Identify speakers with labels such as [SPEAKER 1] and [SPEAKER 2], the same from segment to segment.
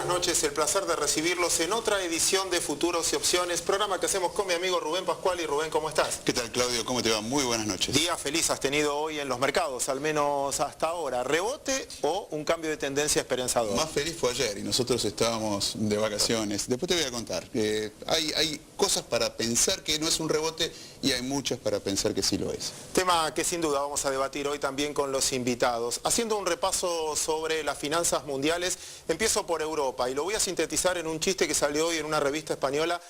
[SPEAKER 1] buenas noches. El placer de recibirlos en otra edición de Futuros y Opciones, programa que hacemos con mi amigo Rubén Pascual. Y Rubén, ¿cómo estás?
[SPEAKER 2] ¿Qué tal, Claudio? ¿Cómo te va? Muy buenas noches.
[SPEAKER 1] Día feliz has tenido hoy en los mercados, al menos hasta ahora. ¿Rebote o un cambio de tendencia esperanzador?
[SPEAKER 2] Más feliz fue ayer y nosotros estábamos de vacaciones. Después te voy a contar. Hay cosas para pensar que no es un rebote y hay muchas para pensar que sí lo es.
[SPEAKER 1] Tema que sin duda vamos a debatir hoy también con los invitados. Haciendo un repaso sobre las finanzas mundiales, empiezo por Europa y lo voy a sintetizar en un chiste que salió hoy en una revista española,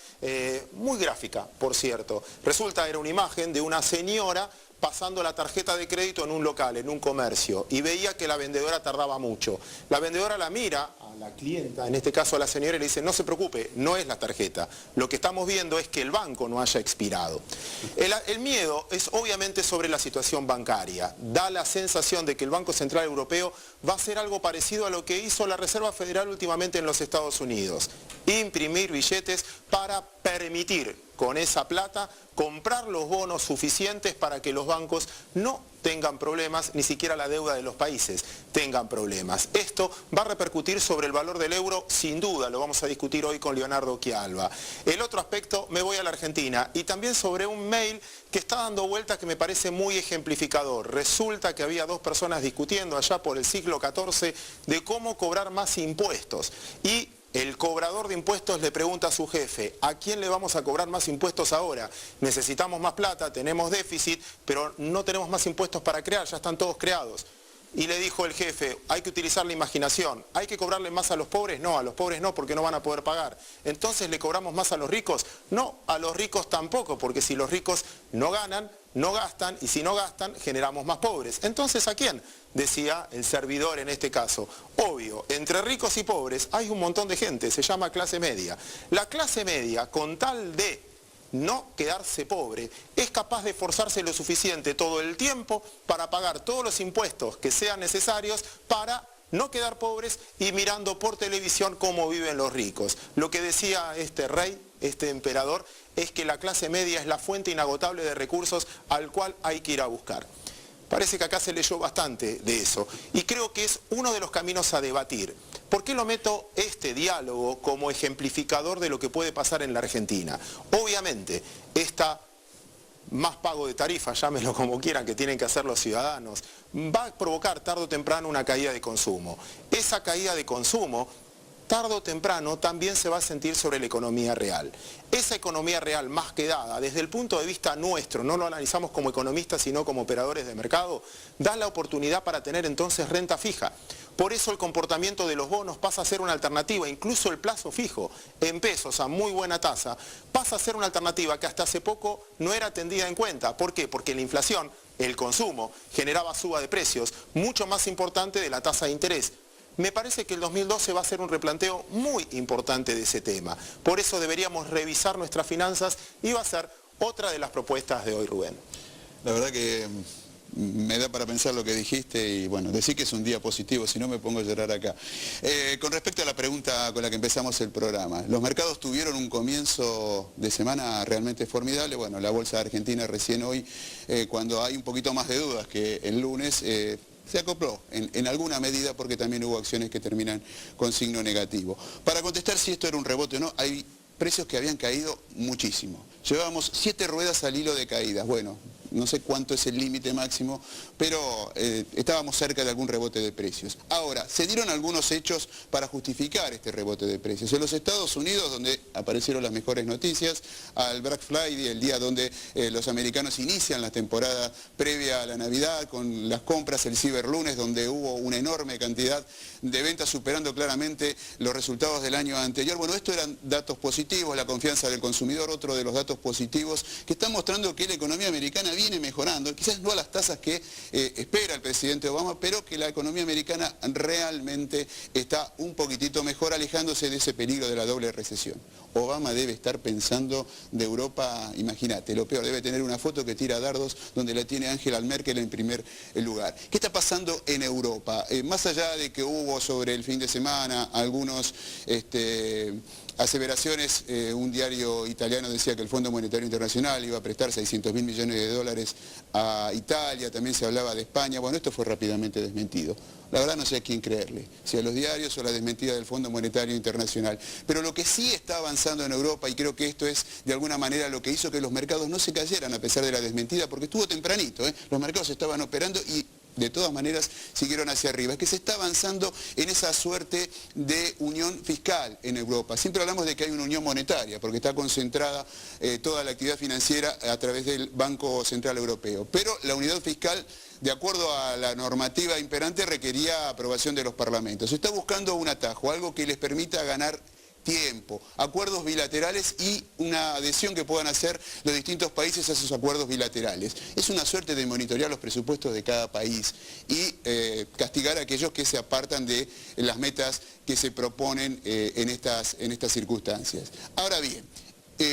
[SPEAKER 1] muy gráfica, por cierto. Resulta, era una imagen de una señora pasando la tarjeta de crédito en un local, en un comercio, y veía que la vendedora tardaba mucho. La vendedora la mira a la clienta, en este caso a la señora, y le dice: no se preocupe, no es la tarjeta. Lo que estamos viendo es que el banco no haya expirado. El miedo es obviamente sobre la situación bancaria. Da la sensación de que el Banco Central Europeo va a hacer algo parecido a lo que hizo la Reserva Federal últimamente en los Estados Unidos. Imprimir billetes para permitir con esa plata comprar los bonos suficientes para que los bancos no tengan problemas, ni siquiera la deuda de los países tengan problemas. Esto va a repercutir sobre el valor del euro, sin duda, lo vamos a discutir hoy con Leonardo Chialva. El otro aspecto, me voy a la Argentina, y también sobre un mail que está dando vuelta que me parece muy ejemplificador. Resulta que había dos personas discutiendo allá por el siglo XIV de cómo cobrar más impuestos. Y el cobrador de impuestos le pregunta a su jefe: ¿a quién le vamos a cobrar más impuestos ahora? Necesitamos más plata, tenemos déficit, pero no tenemos más impuestos para crear, ya están todos creados. Y le dijo el jefe: hay que utilizar la imaginación. ¿Hay que cobrarle más a los pobres? No, a los pobres no, porque no van a poder pagar. Entonces, ¿le cobramos más a los ricos? No, a los ricos tampoco, porque si los ricos no ganan, no gastan, y si no gastan, generamos más pobres. Entonces, ¿a quién? Decía el servidor en este caso. Obvio, entre ricos y pobres hay un montón de gente, se llama clase media. La clase media, con tal de no quedarse pobre, es capaz de esforzarse lo suficiente todo el tiempo para pagar todos los impuestos que sean necesarios para no quedar pobres y mirando por televisión cómo viven los ricos. Lo que decía este rey, este emperador, es que la clase media es la fuente inagotable de recursos al cual hay que ir a buscar. Parece que acá se leyó bastante de eso y creo que es uno de los caminos a debatir. ¿Por qué lo meto este diálogo como ejemplificador de lo que puede pasar en la Argentina? Obviamente, esta más pago de tarifa, llámenlo como quieran, que tienen que hacer los ciudadanos, va a provocar tarde o temprano una caída de consumo. Esa caída de consumo, tarde o temprano, también se va a sentir sobre la economía real. Esa economía real más que dada, desde el punto de vista nuestro, no lo analizamos como economistas sino como operadores de mercado, da la oportunidad para tener entonces renta fija. Por eso el comportamiento de los bonos pasa a ser una alternativa, incluso el plazo fijo en pesos a muy buena tasa, pasa a ser una alternativa que hasta hace poco no era tendida en cuenta. ¿Por qué? Porque la inflación, el consumo, generaba suba de precios, mucho más importante de la tasa de interés. Me parece que el 2012 va a ser un replanteo muy importante de ese tema. Por eso deberíamos revisar nuestras finanzas y va a ser otra de las propuestas de hoy, Rubén.
[SPEAKER 2] La verdad que me da para pensar lo que dijiste y bueno, decir que es un día positivo, si no me pongo a llorar acá. Con respecto a la pregunta con la que empezamos el programa, los mercados tuvieron un comienzo de semana realmente formidable. Bueno, la bolsa argentina recién hoy, cuando hay un poquito más de dudas que el lunes, se acopló en alguna medida porque también hubo acciones que terminan con signo negativo. Para contestar si esto era un rebote o no, hay precios que habían caído muchísimo. Llevábamos 7 ruedas al hilo de caídas. Bueno, no sé cuánto es el límite máximo, pero estábamos cerca de algún rebote de precios. Ahora, se dieron algunos hechos para justificar este rebote de precios. En los Estados Unidos, donde aparecieron las mejores noticias, al Black Friday, el día donde los americanos inician la temporada previa a la Navidad, con las compras, el Cyber Lunes, donde hubo una enorme cantidad de ventas superando claramente los resultados del año anterior. Bueno, estos eran datos positivos, la confianza del consumidor, otro de los datos positivos que están mostrando que la economía americana viene mejorando, quizás no a las tasas que espera el presidente Obama, pero que la economía americana realmente está un poquitito mejor, alejándose de ese peligro de la doble recesión. Obama debe estar pensando de Europa, imagínate, lo peor, debe tener una foto que tira dardos donde la tiene Angela Merkel en primer lugar. ¿Qué está pasando en Europa? Más allá de que hubo sobre el fin de semana algunos aseveraciones, un diario italiano decía que el Fondo Monetario Internacional iba a prestar 600.000 millones de dólares a Italia, también se hablaba de España. Bueno, esto fue rápidamente desmentido. La verdad no sé a quién creerle, si a los diarios o a la desmentida del Fondo Monetario Internacional. Pero lo que sí está avanzando en Europa, y creo que esto es de alguna manera lo que hizo que los mercados no se cayeran a pesar de la desmentida, porque estuvo tempranito, los mercados estaban operando y de todas maneras siguieron hacia arriba, es que se está avanzando en esa suerte de unión fiscal en Europa. Siempre hablamos de que hay una unión monetaria, porque está concentrada toda la actividad financiera a través del Banco Central Europeo. Pero la unidad fiscal, de acuerdo a la normativa imperante, requería aprobación de los parlamentos. Se está buscando un atajo, algo que les permita ganar tiempo, acuerdos bilaterales y una adhesión que puedan hacer los distintos países a esos acuerdos bilaterales. Es una suerte de monitorear los presupuestos de cada país y castigar a aquellos que se apartan de las metas que se proponen en estas circunstancias. Ahora bien,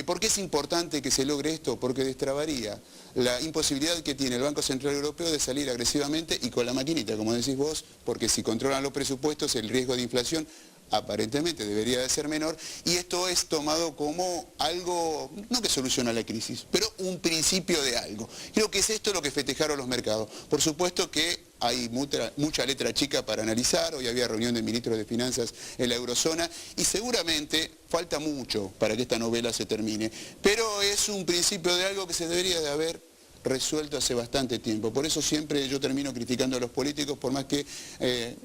[SPEAKER 2] ¿por qué es importante que se logre esto? Porque destrabaría la imposibilidad que tiene el Banco Central Europeo de salir agresivamente y con la maquinita, como decís vos, porque si controlan los presupuestos, el riesgo de inflación aparentemente debería de ser menor, y esto es tomado como algo, no que soluciona la crisis, pero un principio de algo. Creo que es esto lo que festejaron los mercados. Por supuesto que hay mucha letra chica para analizar, hoy había reunión de ministros de Finanzas en la Eurozona, y seguramente falta mucho para que esta novela se termine, pero es un principio de algo que se debería de haber resuelto hace bastante tiempo. Por eso siempre yo termino criticando a los políticos, por más que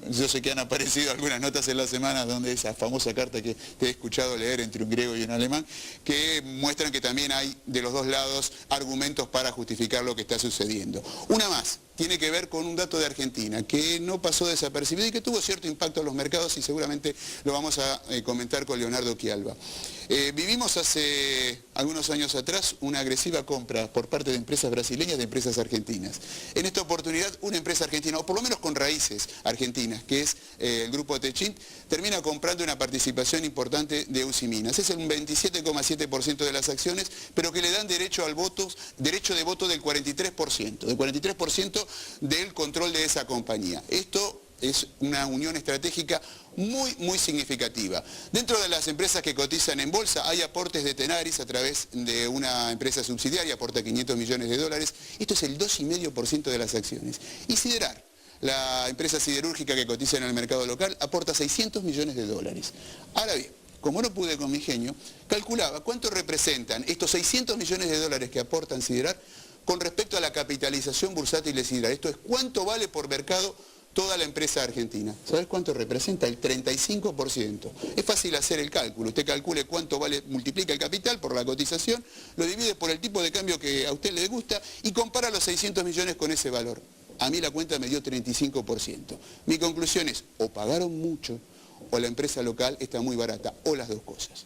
[SPEAKER 2] yo sé que han aparecido algunas notas en la semana donde esa famosa carta que te he escuchado leer entre un griego y un alemán, que muestran que también hay de los dos lados argumentos para justificar lo que está sucediendo. Una más, tiene que ver con un dato de Argentina que no pasó desapercibido y que tuvo cierto impacto en los mercados, y seguramente lo vamos a comentar con Leonardo Chialva. Vivimos hace algunos años atrás una agresiva compra por parte de empresas brasileñas de empresas argentinas. En esta oportunidad una empresa argentina, o por lo menos con raíces argentinas, que es el grupo Techint, termina comprando una participación importante de Usiminas. Es un 27,7% de las acciones, pero que le dan derecho de voto del 43%, del control de esa compañía. Esto es una unión estratégica muy significativa. Dentro de las empresas que cotizan en bolsa hay aportes de Tenaris a través de una empresa subsidiaria, aporta 500 millones de dólares. Esto es el 2,5% de las acciones. Y Siderar, la empresa siderúrgica que cotiza en el mercado local, aporta 600 millones de dólares. Ahora bien, como no pude con mi ingenio, calculaba cuánto representan estos 600 millones de dólares que aportan Siderar con respecto a la capitalización bursátil de Siderar. Esto es cuánto vale por mercado toda la empresa argentina. ¿Sabes cuánto representa? El 35%. Es fácil hacer el cálculo. Usted calcule cuánto vale, multiplica el capital por la cotización, lo divide por el tipo de cambio que a usted le gusta y compara los 600 millones con ese valor. A mí la cuenta me dio 35%. Mi conclusión es, o pagaron mucho, o la empresa local está muy barata, o las dos cosas.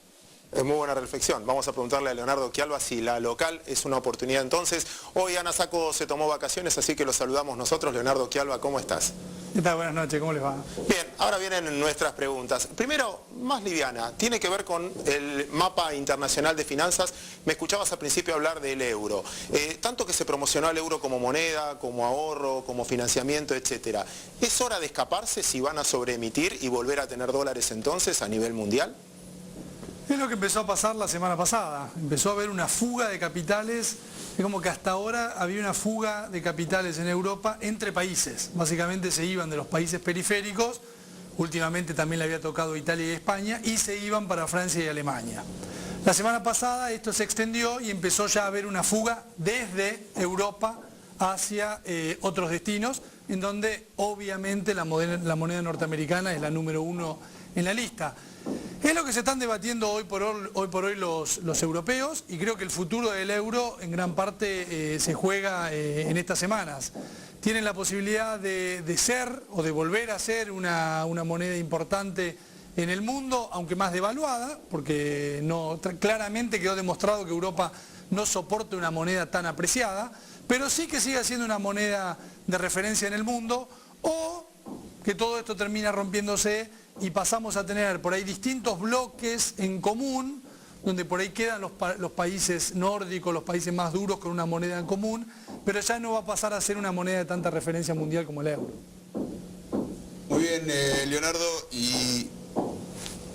[SPEAKER 1] Es muy buena reflexión. Vamos a preguntarle a Leonardo Chialva si la local es una oportunidad entonces. Hoy Ana Saco se tomó vacaciones, así que lo saludamos nosotros. Leonardo Chialva, ¿cómo estás?
[SPEAKER 3] ¿Qué tal? Buenas noches, ¿cómo les va?
[SPEAKER 1] Bien, ahora vienen nuestras preguntas. Primero, más liviana, tiene que ver con el mapa internacional de finanzas. Me escuchabas al principio hablar del euro. Tanto que se promocionó el euro como moneda, como ahorro, como financiamiento, etcétera. ¿Es hora de escaparse si van a sobreemitir y volver a tener dólares entonces a nivel mundial?
[SPEAKER 3] Es lo que empezó a pasar la semana pasada. Empezó a haber una fuga de capitales. Es como que hasta ahora había una fuga de capitales en Europa entre países. Básicamente se iban de los países periféricos, últimamente también le había tocado Italia y España, y se iban para Francia y Alemania. La semana pasada esto se extendió y empezó ya a haber una fuga desde Europa hacia otros destinos, en donde obviamente la moneda norteamericana es la número 1 en la lista. Es lo que se están debatiendo hoy por hoy los europeos, y creo que el futuro del euro en gran parte se juega en estas semanas. Tienen la posibilidad de ser o de volver a ser una moneda importante en el mundo, aunque más devaluada, porque claramente quedó demostrado que Europa no soporta una moneda tan apreciada, pero sí que sigue siendo una moneda de referencia en el mundo, o que todo esto termina rompiéndose y pasamos a tener por ahí distintos bloques en común, donde por ahí quedan los países nórdicos, los países más duros con una moneda en común, pero ya no va a pasar a ser una moneda de tanta referencia mundial como el euro.
[SPEAKER 2] Muy bien, Leonardo, y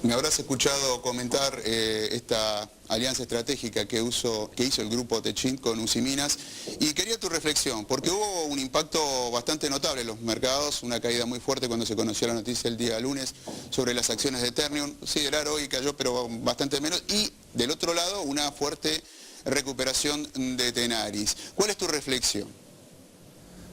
[SPEAKER 2] Me habrás escuchado comentar esta alianza estratégica que hizo el grupo Techint con Usiminas, y quería tu reflexión, porque hubo un impacto bastante notable en los mercados, una caída muy fuerte cuando se conoció la noticia el día lunes sobre las acciones de Ternium. Siderar hoy cayó, pero bastante menos, y del otro lado una fuerte recuperación de Tenaris. ¿Cuál es tu reflexión?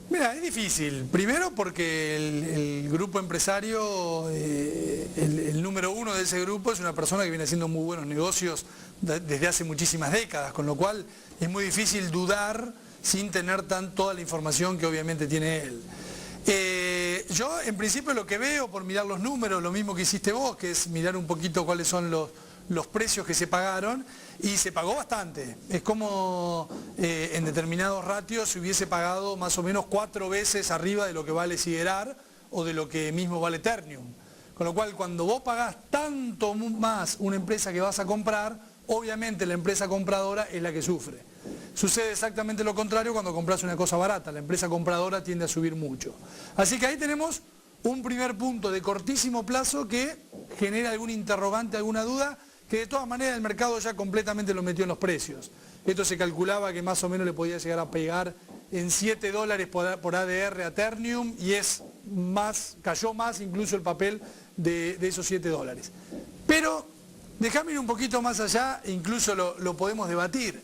[SPEAKER 3] Mira, es difícil. Primero porque el grupo empresario, el número uno de ese grupo es una persona que viene haciendo muy buenos negocios desde hace muchísimas décadas, con lo cual es muy difícil dudar sin tener toda la información que obviamente tiene él. Yo en principio lo que veo por mirar los números, lo mismo que hiciste vos, que es mirar un poquito cuáles son los precios que se pagaron, y se pagó bastante. Es como en determinados ratios se hubiese pagado más o menos 4 veces arriba de lo que vale Siderar o de lo que mismo vale Ternium. Con lo cual, cuando vos pagás tanto más una empresa que vas a comprar, obviamente la empresa compradora es la que sufre. Sucede exactamente lo contrario cuando compras una cosa barata, la empresa compradora tiende a subir mucho. Así que ahí tenemos un primer punto de cortísimo plazo que genera algún interrogante, alguna duda, que de todas maneras el mercado ya completamente lo metió en los precios. Esto se calculaba que más o menos le podía llegar a pegar en $7 por ADR a Ternium, y cayó más incluso el papel de esos $7. Pero déjame ir un poquito más allá, e incluso lo podemos debatir.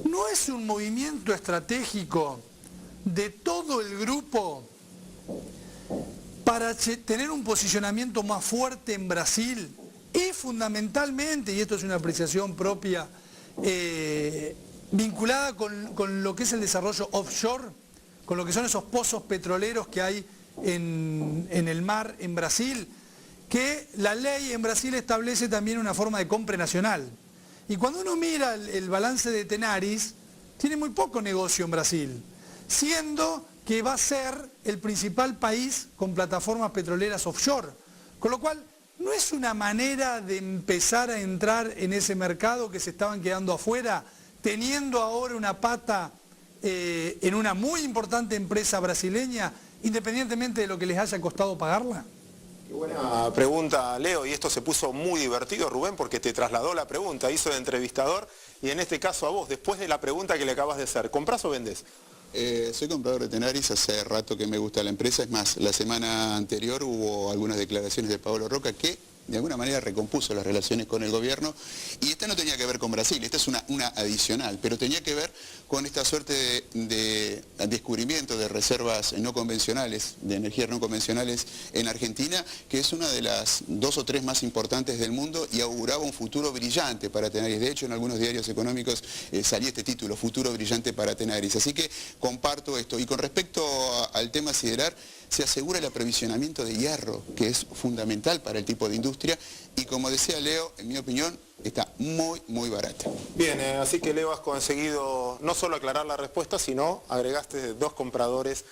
[SPEAKER 3] ¿No es un movimiento estratégico de todo el grupo para tener un posicionamiento más fuerte en Brasil? Y fundamentalmente, y esto es una apreciación propia, vinculada con lo que es el desarrollo offshore, con lo que son esos pozos petroleros que hay en el mar en Brasil, que la ley en Brasil establece también una forma de compra nacional. Y cuando uno mira el balance de Tenaris, tiene muy poco negocio en Brasil, siendo que va a ser el principal país con plataformas petroleras offshore. Con lo cual, ¿no es una manera de empezar a entrar en ese mercado que se estaban quedando afuera, teniendo ahora una pata en una muy importante empresa brasileña, independientemente de lo que les haya costado pagarla?
[SPEAKER 1] Qué buena pregunta, Leo, y esto se puso muy divertido, Rubén, porque te trasladó la pregunta, hizo de entrevistador, y en este caso a vos, después de la pregunta que le acabas de hacer, ¿comprás o vendés?
[SPEAKER 2] Soy comprador de Tenaris, hace rato que me gusta la empresa. Es más, la semana anterior hubo algunas declaraciones de Pablo Roca que de alguna manera recompuso las relaciones con el gobierno, y esta no tenía que ver con Brasil, esta es una adicional, pero tenía que ver con esta suerte de descubrimiento de reservas no convencionales, de energías no convencionales en Argentina, que es una de las 2 o 3 más importantes del mundo, y auguraba un futuro brillante para Tenaris. De hecho, en algunos diarios económicos salía este título, futuro brillante para Tenaris. Así que comparto esto. Y con respecto al tema Siderar, se asegura el aprovisionamiento de hierro, que es fundamental para el tipo de industria, y como decía Leo, en mi opinión, está muy, muy barata.
[SPEAKER 1] Bien, así que Leo, has conseguido no solo aclarar la respuesta, sino agregaste 2 compradores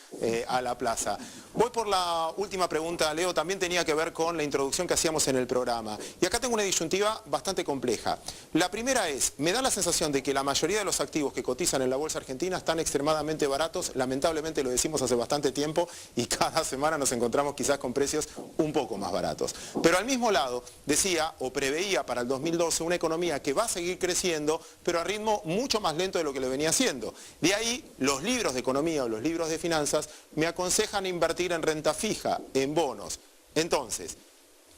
[SPEAKER 1] a la plaza. Voy por la última pregunta, Leo, también tenía que ver con la introducción que hacíamos en el programa. Y acá tengo una disyuntiva bastante compleja. La primera es, me da la sensación de que la mayoría de los activos que cotizan en la bolsa argentina están extremadamente baratos, lamentablemente lo decimos hace bastante tiempo, y cada semana nos encontramos quizás con precios un poco más baratos. Pero al mismo lado, decía o preveía para el 2012 una economía que va a seguir creciendo, pero a ritmo mucho más lento de lo que lo venía haciendo. De ahí, los libros de economía o los libros de finanzas me aconsejan invertir en renta fija, en bonos. Entonces,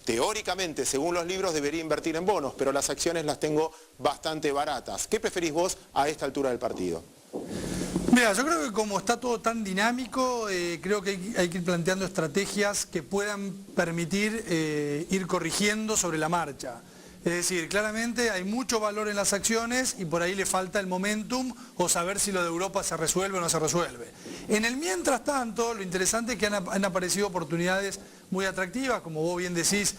[SPEAKER 1] teóricamente, según los libros, debería invertir en bonos, pero las acciones las tengo bastante baratas. ¿Qué preferís vos a esta altura del partido?
[SPEAKER 3] Mira, yo creo que como está todo tan dinámico, creo que hay que ir planteando estrategias que puedan permitir ir corrigiendo sobre la marcha. Es decir, claramente hay mucho valor en las acciones y por ahí le falta el momentum o saber si lo de Europa se resuelve o no se resuelve. En el mientras tanto, lo interesante es que han aparecido oportunidades muy atractivas, como vos bien decís,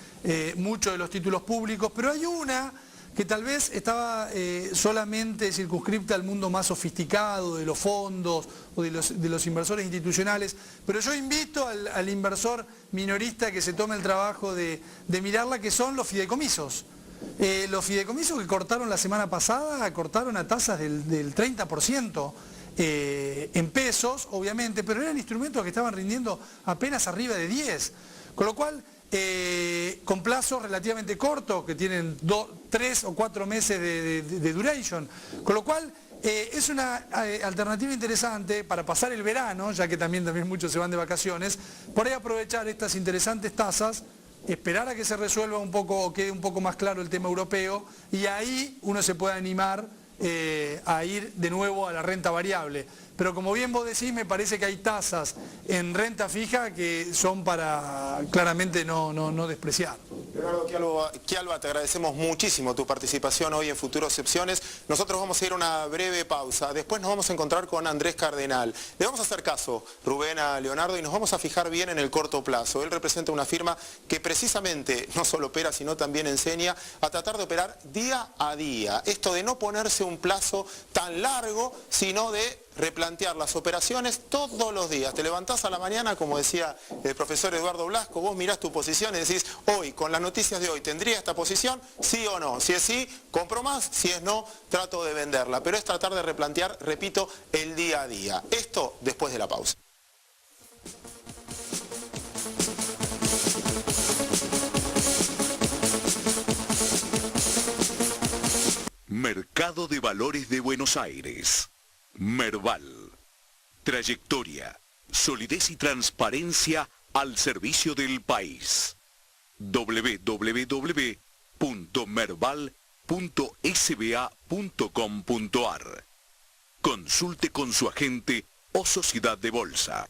[SPEAKER 3] muchos de los títulos públicos, pero hay una que tal vez estaba solamente circunscripta al mundo más sofisticado de los fondos o de los inversores institucionales, pero yo invito al inversor minorista que se tome el trabajo de mirarla, que son los fideicomisos. Los fideicomisos que cortaron la semana pasada, cortaron a tasas del 30%, en pesos, obviamente, pero eran instrumentos que estaban rindiendo apenas arriba de 10. Con lo cual, con plazos relativamente cortos, que tienen 3 o 4 meses de duration, con lo cual es una alternativa interesante para pasar el verano, ya que también muchos se van de vacaciones, por ahí aprovechar estas interesantes tasas, esperar a que se resuelva un poco o quede un poco más claro el tema europeo, y ahí uno se puede animar a ir de nuevo a la renta variable. Pero como bien vos decís, me parece que hay tasas en renta fija que son para claramente no despreciar.
[SPEAKER 1] Leonardo Quialba, te agradecemos muchísimo tu participación hoy en Futuros Opciones. Nosotros vamos a ir a una breve pausa. Después nos vamos a encontrar con Andrés Cardenal. Le vamos a hacer caso, Rubén, a Leonardo, y nos vamos a fijar bien en el corto plazo. Él representa una firma que precisamente no solo opera, sino también enseña a tratar de operar día a día. Esto de no ponerse un plazo tan largo, sino de replantear las operaciones todos los días. Te levantás a la mañana, como decía el profesor Eduardo Blasco, vos mirás tu posición y decís, hoy, con las noticias de hoy, ¿tendría esta posición? ¿Sí o no? Si es sí, compro más, si es no, trato de venderla. Pero es tratar de replantear, repito, el día a día. Esto después de la pausa.
[SPEAKER 4] Mercado de Valores de Buenos Aires. Merval. Trayectoria, solidez y transparencia al servicio del país. www.merval.sba.com.ar. Consulte con su agente o sociedad de bolsa.